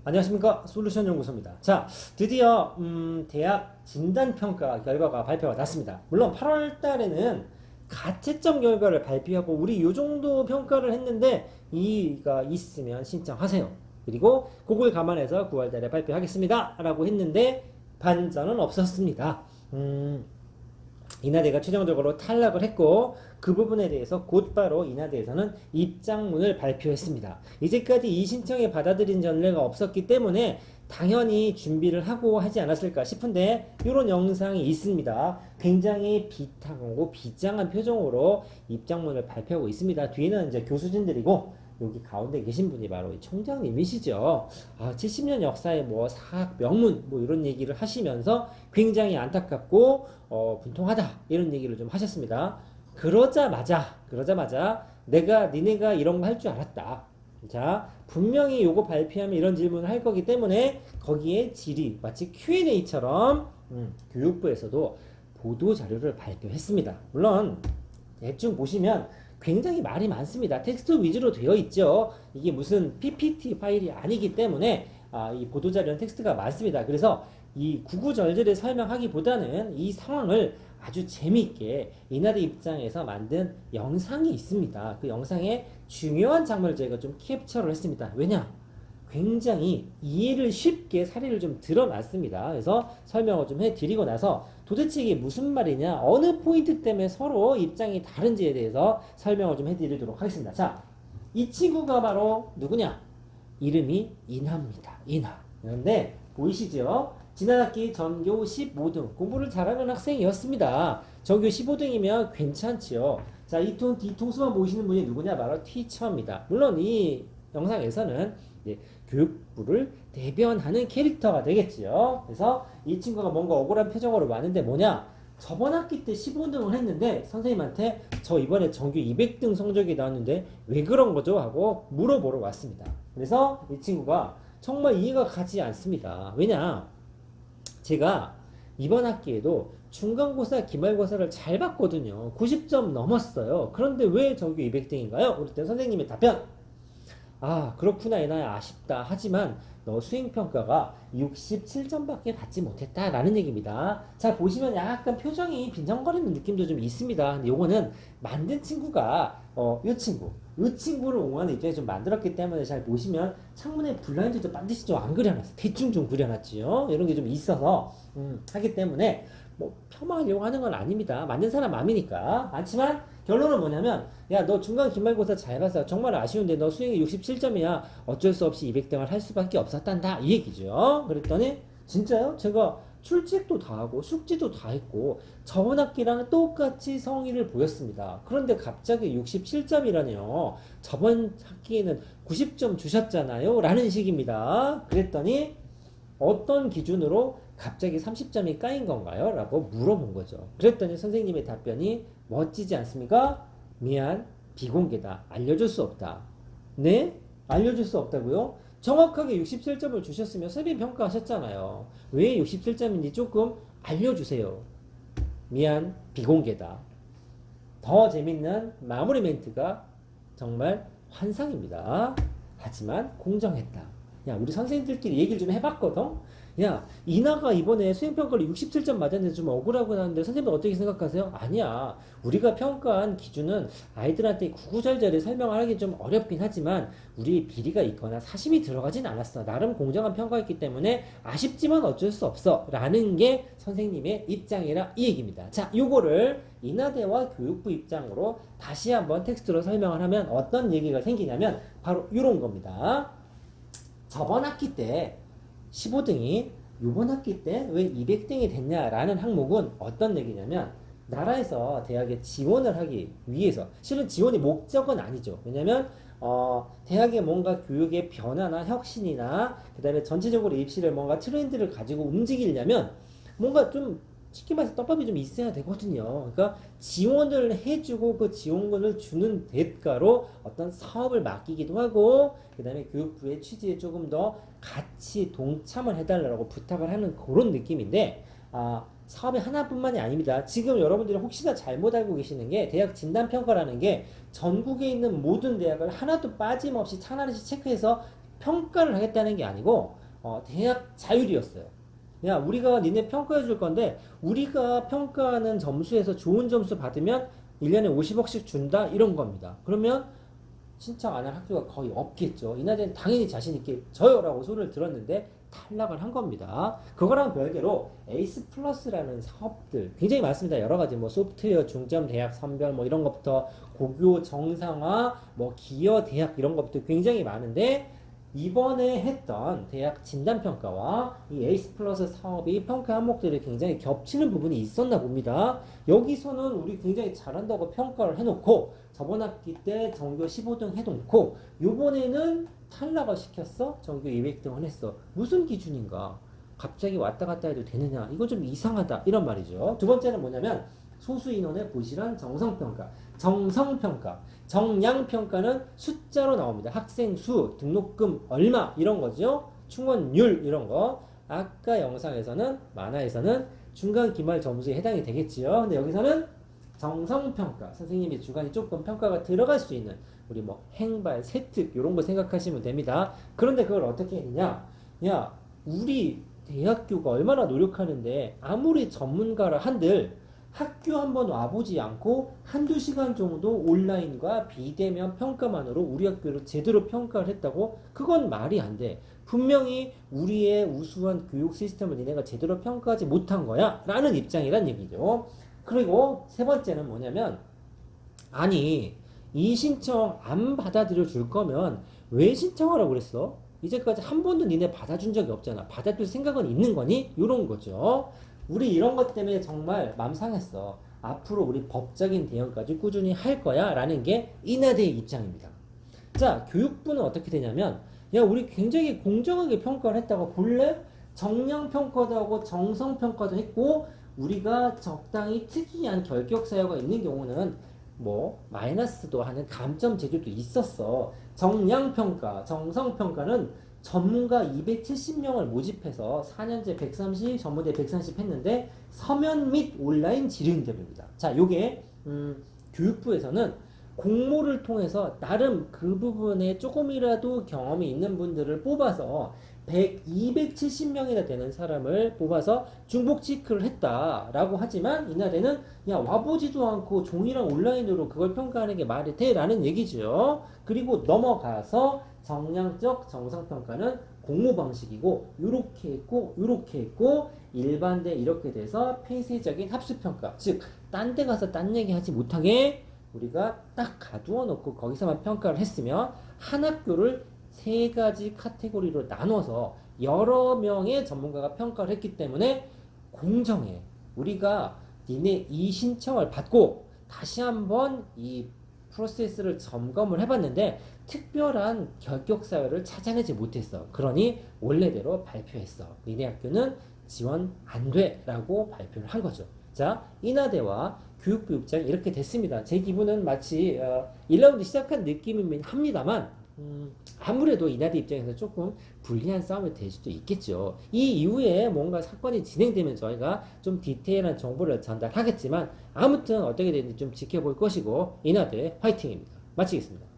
안녕하십니까, 솔루션 연구소입니다. 자, 드디어 대학 진단평가 결과가 발표가 났습니다. 물론 8월 달에는 가채점 결과를 발표하고 우리 요 정도 평가를 했는데 이가 있으면 신청하세요. 그리고 그걸 감안해서 9월 달에 발표하겠습니다 라고 했는데 반전은 없었습니다. 인하대가 최종적으로 탈락을 했고 그 부분에 대해서 곧바로 인하대에서는 입장문을 발표했습니다. 이제까지 이 신청에 받아들인 전례가 없었기 때문에 당연히 준비를 하고 하지 않았을까 싶은데 이런 영상이 있습니다. 굉장히 비타고 비장한 표정으로 입장문을 발표하고 있습니다. 뒤에는 이제 교수진들이고 여기 가운데 계신 분이 바로 총장님이시죠. 70년 역사의 뭐 사학 명문 뭐 이런 얘기를 하시면서 굉장히 안타깝고 분통하다 이런 얘기를 좀 하셨습니다. 그러자마자 내가 니네가 이런 거 할 줄 알았다. 자, 분명히 요거 발표하면 이런 질문을 할 거기 때문에 거기에 질의 마치 Q&A처럼 교육부에서도 보도 자료를 발표했습니다. 물론 대충 보시면 굉장히 말이 많습니다. 텍스트 위주로 되어 있죠. 이게 무슨 PPT 파일이 아니기 때문에 이 보도자료는 텍스트가 많습니다. 그래서 이 구구절절히 설명하기보다는 이 상황을 아주 재미있게 이날의 입장에서 만든 영상이 있습니다. 그 영상의 중요한 장면을 저희가 좀 캡처를 했습니다. 왜냐? 굉장히 이해를 쉽게 사례를 좀 드러났습니다. 그래서 설명을 좀 해드리고 나서 도대체 이게 무슨 말이냐, 어느 포인트 때문에 서로 입장이 다른지에 대해서 설명을 좀 해드리도록 하겠습니다. 자, 이 친구가 바로 누구냐? 이름이 인하입니다. 인하. 그런데 보이시죠? 지난 학기 전교 15등 공부를 잘하는 학생이었습니다. 전교 15등이면 괜찮지요. 자, 이 통수만 보시는 분이 누구냐? 바로 티처입니다. 물론 이 영상에서는 교육부를 대변하는 캐릭터가 되겠지요. 그래서 이 친구가 뭔가 억울한 표정으로 왔는데 뭐냐? 저번 학기 때 15등을 했는데 선생님한테 저 이번에 전교 200등 성적이 나왔는데 왜 그런 거죠? 하고 물어보러 왔습니다. 그래서 이 친구가 정말 이해가 가지 않습니다. 왜냐? 제가 이번 학기에도 중간고사, 기말고사를 잘 봤거든요. 90점 넘었어요. 그런데 왜 전교 200등인가요? 그랬더니 선생님의 답변. 그렇구나, 이나야. 아쉽다. 하지만 너 수행평가가 67점밖에 받지 못했다라는 얘기입니다. 자, 보시면 약간 표정이 빈정거리는 느낌도 좀 있습니다. 근데 요거는 만든 친구가, 이 친구를 옹호하는 입장에 좀 만들었기 때문에 잘 보시면 창문에 블라인드도 반드시 좀 안 그려놨어요. 대충 좀 그려놨지요. 이런 게 좀 있어서, 하기 때문에 뭐 폄하하려고 하는 건 아닙니다. 만든 사람 마음이니까. 많지만 결론은 뭐냐면 야, 너 중간 기말고사 잘 봤어. 정말 아쉬운데 너 수행이 67점이야. 어쩔 수 없이 200등을 할 수밖에 없었단다. 이 얘기죠. 그랬더니 진짜요? 제가 출첵도 다 하고 숙지도 다 했고 저번 학기랑 똑같이 성의를 보였습니다. 그런데 갑자기 67점이라니요. 저번 학기에는 90점 주셨잖아요. 라는 식입니다. 그랬더니 어떤 기준으로 갑자기 30점이 까인 건가요? 라고 물어본 거죠. 그랬더니 선생님의 답변이 멋지지 않습니까? 미안, 비공개다. 알려줄 수 없다. 네? 알려줄 수 없다고요? 정확하게 67점을 주셨으면 선생님 평가하셨잖아요. 왜 67점인지 조금 알려주세요. 미안, 비공개다. 더 재밌는 마무리 멘트가 정말 환상입니다. 하지만 공정했다. 야, 우리 선생님들끼리 얘기를 좀 해봤거든? 야, 이나가 이번에 수행평가를 67점 맞았는데 좀 억울하고 하는데 선생님은 어떻게 생각하세요? 아니야. 우리가 평가한 기준은 아이들한테 구구절절히 설명을 하기 좀 어렵긴 하지만 우리의 비리가 있거나 사심이 들어가진 않았어. 나름 공정한 평가였기 때문에 아쉽지만 어쩔 수 없어. 라는 게 선생님의 입장이라 이 얘기입니다. 자, 요거를 인하대와 교육부 입장으로 다시 한번 텍스트로 설명을 하면 어떤 얘기가 생기냐면 바로 이런 겁니다. 저번 학기 때 15등이 이번 학기 때 왜 200등이 됐냐라는 항목은 어떤 얘기냐면 나라에서 대학에 지원을 하기 위해서 실은 지원이 목적은 아니죠. 왜냐면 대학의 뭔가 교육의 변화나 혁신이나 그 다음에 전체적으로 입시를 뭔가 트렌드를 가지고 움직이려면 뭔가 좀 쉽게 말해서 떡밥이 좀 있어야 되거든요. 그러니까 지원을 해주고 그 지원금을 주는 대가로 어떤 사업을 맡기기도 하고 그 다음에 교육부의 취지에 조금 더 같이 동참을 해달라고 부탁을 하는 그런 느낌인데 사업의 하나뿐만이 아닙니다. 지금 여러분들이 혹시나 잘못 알고 계시는 게 대학 진단평가라는 게 전국에 있는 모든 대학을 하나도 빠짐없이 하나씩 체크해서 평가를 하겠다는 게 아니고 대학 자율이었어요. 야, 우리가 니네 평가해 줄 건데 우리가 평가하는 점수에서 좋은 점수 받으면 1년에 50억씩 준다 이런 겁니다. 그러면 신청 안 할 학교가 거의 없겠죠. 이날에는 당연히 자신 있게 저요라고 소리를 들었는데 탈락을 한 겁니다. 그거랑 별개로 에이스 플러스라는 사업들 굉장히 많습니다. 여러 가지 뭐 소프트웨어 중점 대학 선별 뭐 이런 것부터 고교 정상화 뭐 기여 대학 이런 것부터 굉장히 많은데 이번에 했던 대학 진단평가와 이 에이스 플러스 사업이 평가 항목들이 굉장히 겹치는 부분이 있었나 봅니다. 여기서는 우리 굉장히 잘한다고 평가를 해놓고 저번 학기 때 전교 15등 해놓고 요번에는 탈락을 시켰어? 전교 200등을 했어. 무슨 기준인가? 갑자기 왔다 갔다 해도 되느냐? 이거 좀 이상하다. 이런 말이죠. 두 번째는 뭐냐면 소수 인원의 부실한 정성평가. 정성평가. 정량평가는 숫자로 나옵니다. 학생 수, 등록금 얼마 이런 거죠. 충원율 이런 거. 아까 영상에서는 만화에서는 중간 기말 점수에 해당이 되겠지요. 근데 여기서는 정성평가. 선생님이 주관이 조금 평가가 들어갈 수 있는 우리 뭐 행발, 세특 이런 거 생각하시면 됩니다. 그런데 그걸 어떻게 했느냐? 야, 우리 대학교가 얼마나 노력하는데 아무리 전문가라 한들 학교 한번 와보지 않고 한두 시간 정도 온라인과 비대면 평가만으로 우리 학교를 제대로 평가를 했다고? 그건 말이 안 돼. 분명히 우리의 우수한 교육 시스템을 니네가 제대로 평가하지 못한 거야 라는 입장이란 얘기죠. 그리고 세 번째는 뭐냐면 아니 이 신청 안 받아들여 줄 거면 왜 신청하라고 그랬어? 이제까지 한 번도 니네 받아준 적이 없잖아. 받아줄 생각은 있는 거니? 이런 거죠. 우리 이런 것 때문에 정말 맘 상했어. 앞으로 우리 법적인 대응까지 꾸준히 할 거야 라는 게 인하대의 입장입니다. 자, 교육부는 어떻게 되냐면 야, 우리 굉장히 공정하게 평가를 했다고 볼래? 정량평가도 하고 정성평가도 했고 우리가 적당히 특이한 결격 사유가 있는 경우는 뭐 마이너스도 하는 감점 제도도 있었어. 정량평가, 정성평가는 전문가 270명을 모집해서 4년제 130, 전문대 130 했는데 서면 및 온라인 질의응답입니다. 자, 요게 교육부에서는 공모를 통해서 나름 그 부분에 조금이라도 경험이 있는 분들을 뽑아서 270명이나 되는 사람을 뽑아서 중복 체크를 했다라고 하지만 이날에는 야 와보지도 않고 종이랑 온라인으로 그걸 평가하는 게 말이 돼? 라는 얘기죠. 그리고 넘어가서 정량적 정성평가는 공모 방식이고 요렇게 했고 요렇게 했고 일반대 이렇게 돼서 폐쇄적인 합수평가 즉 딴 데 가서 딴 얘기 하지 못하게 우리가 딱 가두어 놓고 거기서만 평가를 했으면 한 학교를 세 가지 카테고리로 나눠서 여러 명의 전문가가 평가를 했기 때문에 공정해. 우리가 니네 이 신청을 받고 다시 한번 이 프로세스를 점검을 해봤는데 특별한 결격 사유를 찾아내지 못했어. 그러니 원래대로 발표했어. 니네 학교는 지원 안 돼 라고 발표를 한 거죠. 자, 인하대와 교육부 입장이 이렇게 됐습니다. 제 기분은 마치 1라운드 시작한 느낌이긴 합니다만 아무래도 이나대 입장에서 조금 불리한 싸움이 될 수도 있겠죠. 이 이후에 뭔가 사건이 진행되면 저희가 좀 디테일한 정보를 전달하겠지만 아무튼 어떻게 되는지 좀 지켜볼 것이고 이나대 화이팅입니다. 마치겠습니다.